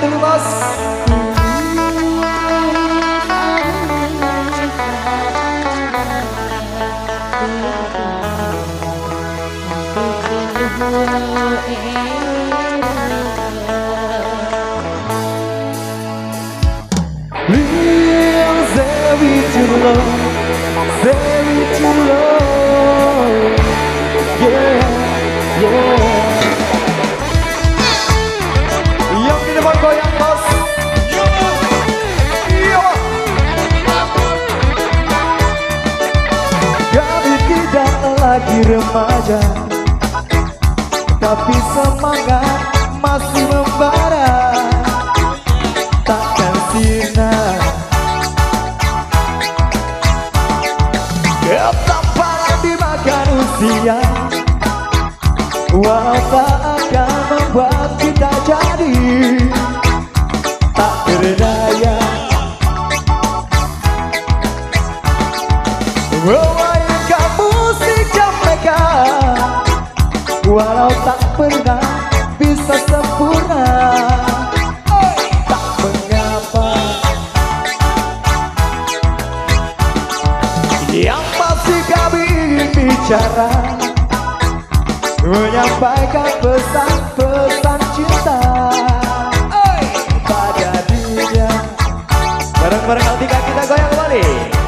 dulu bos. Real Zewi Chulo, Zewi Chulo, yeah, yeah. Yang di depan goyang bos. Iya. Kami tidak lagi remaja, tapi semangat masih membara. Takkan sirna ketampanan dimakan usia, walau tak akan membuat kita jadi tak berdaya. Memainkan musik Jamaica, walau tak pernah bisa sempurna. Tak mengapa, yang pasti kami ingin bicara, menyampaikan pesan-pesan cinta pada dirinya. Bareng-bareng Altika kita goyang kembali.